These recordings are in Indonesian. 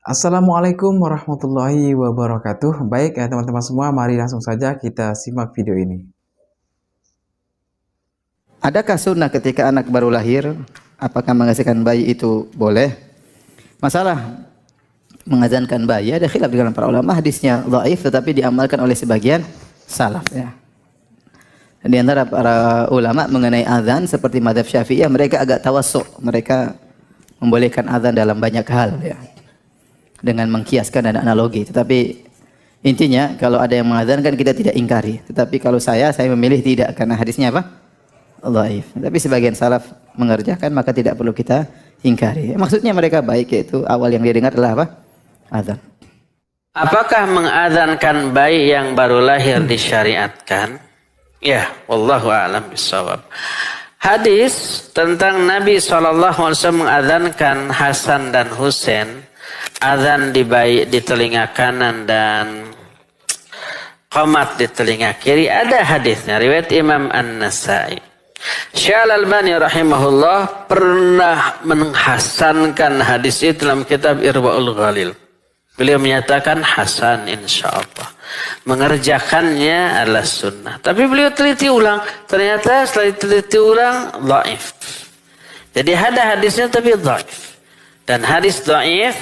Assalamualaikum warahmatullahi wabarakatuh. Baik ya teman-teman semua, mari langsung saja kita simak video ini. Adakah sunnah ketika anak baru lahir? Apakah mengazankan bayi itu boleh? Masalah mengazankan bayi ada khilaf di kalangan para ulama. Hadisnya dhaif tetapi diamalkan oleh sebagian salaf ya. Di antara para ulama mengenai azan seperti mazhab Syafi'iyah, mereka agak tawassuk. Mereka membolehkan azan dalam banyak hal ya. Dengan mengkiaskan dan analogi. Tetapi intinya kalau ada yang mengazankan kita tidak ingkari. Tetapi kalau saya memilih tidak karena hadisnya apa? Dhaif. Tapi sebagian salaf mengerjakan maka tidak perlu kita ingkari. Maksudnya mereka baik, yaitu awal yang dia dengar adalah apa? Azan. Apakah mengazankan bayi yang baru lahir disyariatkan? Ya, wallahu a'lam bishawab. Hadis tentang Nabi SAW mengazankan Hasan dan Husain, azan di telinga kanan dan qamat di telinga kiri, ada hadisnya riwayat Imam An-Nasai. Syekh Al-Albani rahimahullah pernah menghasankan hadis itu dalam kitab Irwaul Ghalil. Beliau menyatakan hasan insyaallah. Mengerjakannya adalah sunnah. Tapi beliau teliti ulang, ternyata setelah teliti ulang dhaif. Jadi ada hadisnya tapi dhaif. Dan hadis dhaif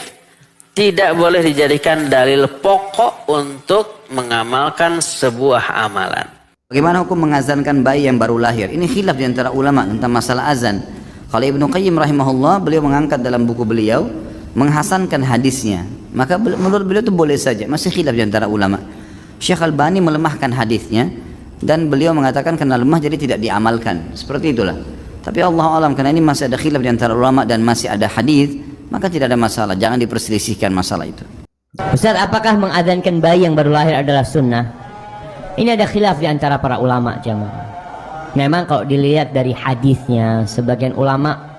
tidak boleh dijadikan dalil pokok untuk mengamalkan sebuah amalan. Bagaimana hukum mengazankan bayi yang baru lahir? Ini khilaf di antara ulama tentang masalah azan. Kalau Ibnu Qayyim rahimahullah, beliau mengangkat dalam buku beliau menghasankan hadisnya. Maka menurut beliau itu boleh saja. Masih khilaf di antara ulama. Syekh Albani melemahkan hadisnya dan beliau mengatakan karena lemah jadi tidak diamalkan. Seperti itulah. Tapi Allah alam, karena ini masih ada khilaf di antara ulama dan masih ada hadis, maka tidak ada masalah. Jangan diperselisihkan masalah itu. Ustaz, apakah mengadzankan bayi yang baru lahir adalah sunnah? Ini ada khilaf di antara para ulama jamaah. Memang kalau dilihat dari hadisnya, sebagian ulama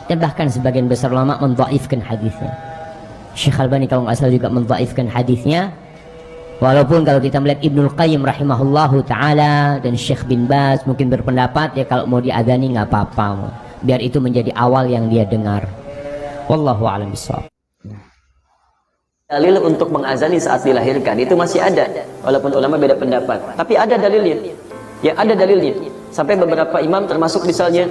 dan bahkan sebagian besar ulama mendhaifkan hadisnya. Syekh Albani kalau nggak salah juga mendhaifkan hadisnya. Walaupun kalau kita melihat Ibnul Qayyim rahimahullahu ta'ala dan Syekh bin Baz mungkin berpendapat ya kalau mau diadzani nggak apa-apa, biar itu menjadi awal yang dia dengar. Wallahu a'lam bishawab. Dalil untuk mengazani saat dilahirkan itu masih ada, walaupun ulama beda pendapat. Tapi ada dalilnya. Ya ada dalilnya. Sampai beberapa imam termasuk misalnya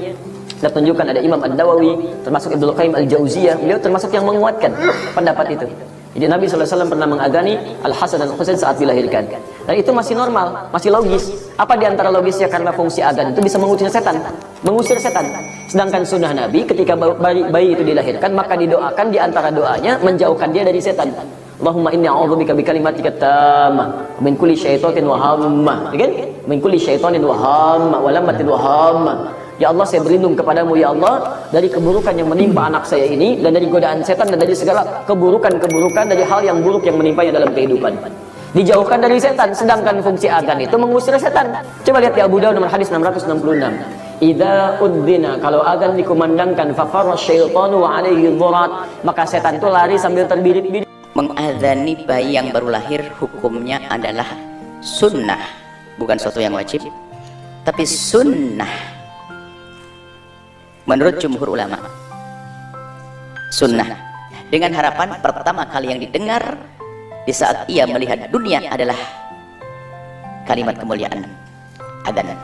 kita tunjukkan ada Imam An-Nawawi, termasuk Ibnu Qayyim Al-Jauziyah, beliau termasuk yang menguatkan pendapat itu. Jadi Nabi SAW pernah mengazani Al-Hasan dan Husain saat dilahirkan. Dan itu masih normal, masih logis. Apa di antara logisnya? Karena fungsi azan itu bisa mengusir setan. Mengusir setan. Sedangkan sunnah Nabi ketika bayi itu dilahirkan, maka didoakan di antara doanya menjauhkan dia dari setan. Allahumma inni a'udzubika bikalimatika tammah min kulli syaitanin wa hammah. Ya kan? Min kulli syaitanin wa hammah wa lammatin wa hammah. Ya Allah, saya berlindung kepadamu ya Allah dari keburukan yang menimpa anak saya ini, dan dari godaan setan, dan dari segala keburukan-keburukan, dari hal yang buruk yang menimpanya dalam kehidupan. Dijauhkan dari setan, sedangkan fungsi azan itu mengusir setan. Coba lihat di Abu Dawud nomor hadis 666. Idza udzina, kalau azan dikumandangkan, fafarra syaitanu wa alaihi dhurat, maka setan itu lari sambil terbirit-birit. Mengadzani bayi yang baru lahir hukumnya adalah sunnah, bukan sesuatu yang wajib, tapi sunnah. Menurut jumhur ulama, sunnah, dengan harapan pertama kali yang didengar di saat ia melihat dunia adalah kalimat kemuliaan adzan.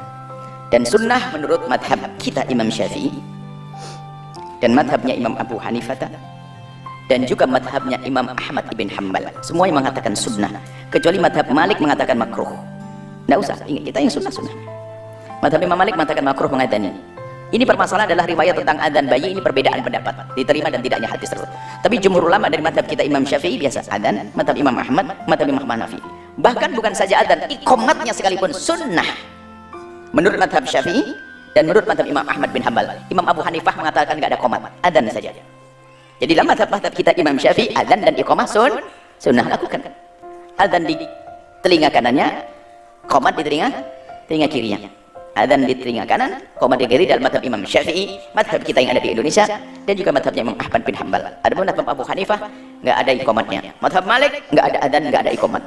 Dan sunnah menurut madhab kita Imam Syafi'i dan madhabnya Imam Abu Hanifah dan juga madhabnya Imam Ahmad ibn Hanbal, semua yang mengatakan sunnah, kecuali madhab Malik mengatakan makruh. Nggak usah, ingat kita yang sunnah. Madhab Imam Malik mengatakan makruh mengadzani. Ini permasalahan adalah riwayat tentang adzan bayi, ini perbedaan pendapat, diterima dan tidaknya hadis tersebut. Tapi jumhur ulama dari madhab kita Imam Syafi'i biasa adzan, madhab Imam Ahmad, madhab Imam Hanafi. Bahkan bukan saja adzan, iqamatnya sekalipun sunnah. Menurut madhab Syafi'i dan menurut madhab Imam Ahmad bin Hanbal. Imam Abu Hanifah mengatakan nggak ada qomat, adzan saja. Jadi dalam madhab kita Imam Syafi'i, adzan dan iqamah sunnah, lakukan. Adzan di telinga kanannya, qomat di telinga kirinya. Adzan di telinga kanan, qomat di kiri dalam madhab Imam Syafi'i, madhab kita yang ada di Indonesia, dan juga madhabnya Imam Ahmad bin Hanbal. Adapun madhab Abu Hanifah nggak ada iqamatnya. Madhab Malik nggak ada adzan, nggak ada iqamat.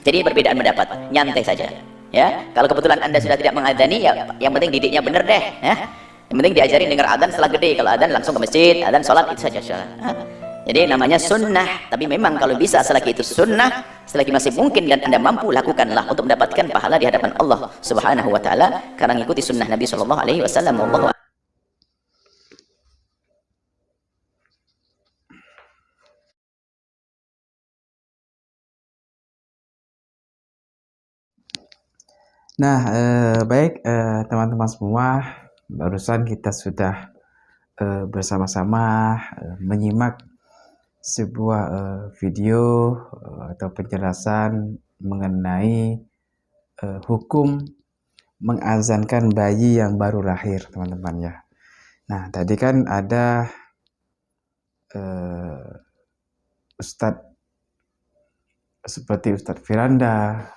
Jadi perbedaan pendapat, nyantai saja. Ya, kalau kebetulan Anda sudah tidak mengadzani, ya yang penting didiknya benar deh. Ya, yang penting diajarin dengar adzan setelah gede. Kalau adzan langsung ke masjid, adzan sholat itu saja. Jadi namanya sunnah, tapi memang kalau bisa selagi itu sunnah, selagi masih mungkin dan Anda mampu, lakukanlah untuk mendapatkan pahala di hadapan Allah Subhanahu wa taala karena mengikuti sunnah Nabi sallallahu alaihi wasallam. Wallahu Nah, baik teman-teman semua, barusan kita sudah bersama-sama menyimak sebuah video atau penjelasan mengenai hukum mengazankan bayi yang baru lahir, teman-teman ya. Nah, tadi kan ada Ustadz seperti Ustadz Firanda,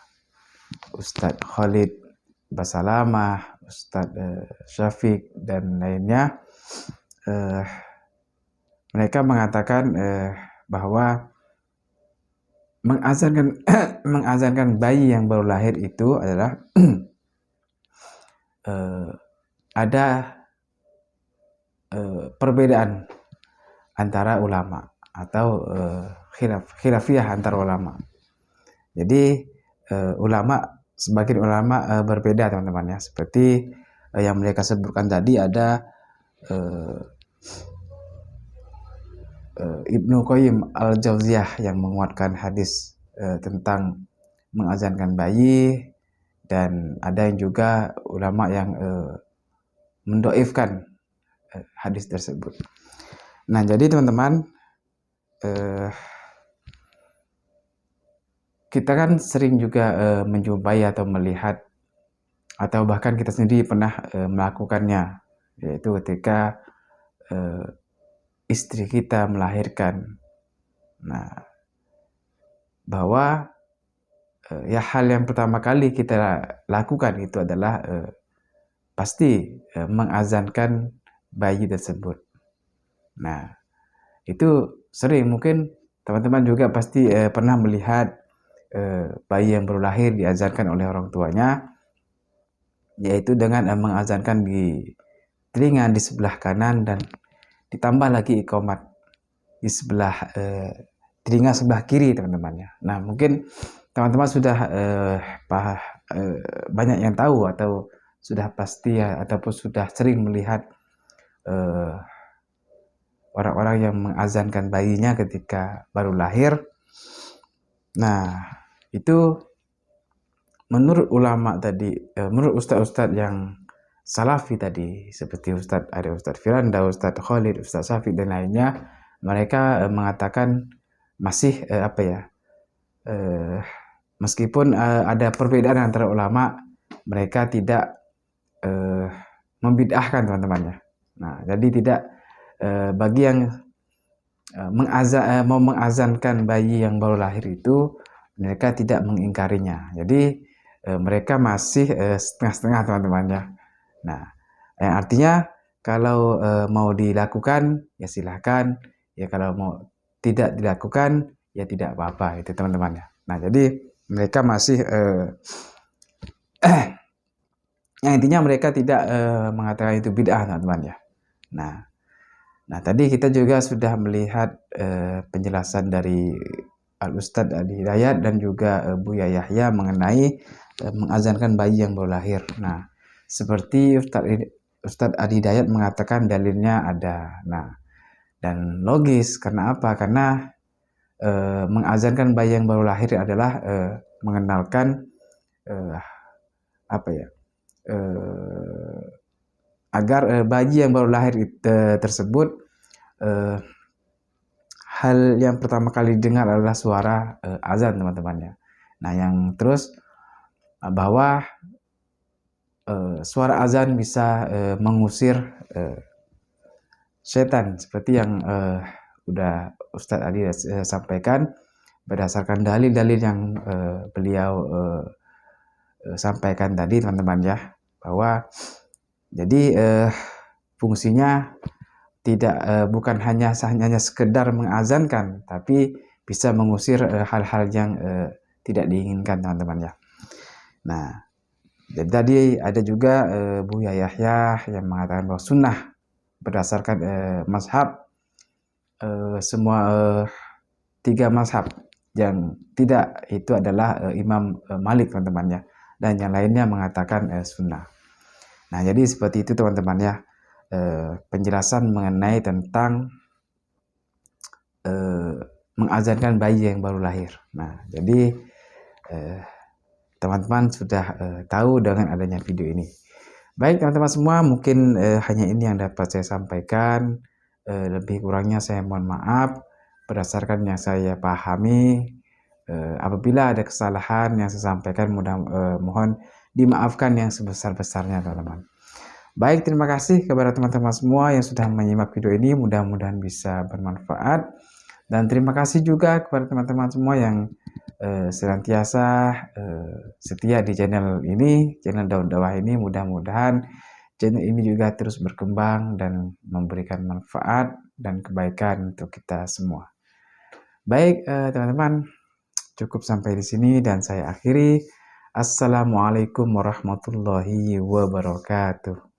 Ustadz Khalid Basalamah, Ustadz Syafiq dan lainnya, mereka mengatakan bahwa mengazankan bayi yang baru lahir itu adalah ada perbedaan antara ulama atau khilafiyah antara ulama. Jadi sebagian ulama berbeda, teman-teman ya. Seperti yang mereka sebutkan tadi, ada Ibnu Qayyim al-Jauziyah yang menguatkan hadis tentang mengazankan bayi, dan ada yang juga ulama yang mendoifkan hadis tersebut. Nah, jadi teman-teman, kita kan sering juga menjumpai atau melihat, atau bahkan kita sendiri pernah melakukannya, yaitu ketika istri kita melahirkan. Nah, bahwa ya hal yang pertama kali kita lakukan itu adalah pasti mengazankan bayi tersebut. Nah, itu sering, mungkin teman-teman juga pasti pernah melihat bayi yang baru lahir diazankan oleh orang tuanya, yaitu dengan mengazankan di telinga di sebelah kanan dan ditambah lagi iqamat di sebelah telinga sebelah kiri, teman-teman ya. Nah, mungkin teman-teman sudah banyak yang tahu atau sudah pasti ya, ataupun sudah sering melihat orang-orang yang mengazankan bayinya ketika baru lahir. Nah, itu menurut ulama tadi, menurut ustadz-ustadz yang salafi tadi, seperti ada Ustadz Firanda, Ustadz Khalid, Ustadz Syafiq dan lainnya, mereka mengatakan masih meskipun ada perbedaan antara ulama, mereka tidak membid'ahkan, teman-temannya. Nah, jadi tidak bagi yang mau mengazankan bayi yang baru lahir itu, mereka tidak mengingkarinya. Jadi mereka masih setengah-setengah, teman-temannya. Nah, yang artinya kalau mau dilakukan ya silahkan, ya kalau mau tidak dilakukan ya tidak apa-apa, itu teman-temannya. Nah, jadi mereka masih yang intinya mereka tidak mengatakan itu bid'ah, teman-teman ya. Nah, tadi kita juga sudah melihat penjelasan dari Al-Ustadz Adi Hidayat dan juga Buya Yahya mengenai mengazankan bayi yang baru lahir. Nah, seperti Ustadz Adi Hidayat mengatakan dalilnya ada. Nah, dan logis, karena apa? Karena mengazankan bayi yang baru lahir adalah mengenalkan agar bayi yang baru lahir tersebut hal yang pertama kali dengar adalah suara azan, teman-temannya. Nah, yang terus bahwa suara azan bisa mengusir setan, seperti yang udah Ustadz Adi sampaikan berdasarkan dalil-dalil yang beliau sampaikan tadi, teman-teman ya, bahwa jadi fungsinya tidak bukan hanya sekedar mengazankan, tapi bisa mengusir hal-hal yang tidak diinginkan, teman-teman ya. Nah, jadi tadi ada juga Buya Yahya yang mengatakan bahwa sunnah berdasarkan mazhab semua 3 mazhab. Yang tidak itu adalah Imam Malik teman-teman ya, dan yang lainnya mengatakan sunnah. Nah jadi seperti itu teman-teman ya, penjelasan mengenai tentang mengazankan bayi yang baru lahir. Nah jadi teman-teman sudah tahu dengan adanya video ini. Baik teman-teman semua, mungkin hanya ini yang dapat saya sampaikan. Lebih kurangnya saya mohon maaf berdasarkan yang saya pahami. Apabila ada kesalahan yang saya sampaikan, mohon dimaafkan yang sebesar-besarnya teman-teman. Baik, terima kasih kepada teman-teman semua yang sudah menyimak video ini, mudah-mudahan bisa bermanfaat. Dan terima kasih juga kepada teman-teman semua yang senantiasa setia di channel ini, channel Daun Dakwah ini. Mudah-mudahan channel ini juga terus berkembang dan memberikan manfaat dan kebaikan untuk kita semua. Baik teman-teman, cukup sampai di sini dan saya akhiri. Assalamualaikum warahmatullahi wabarakatuh.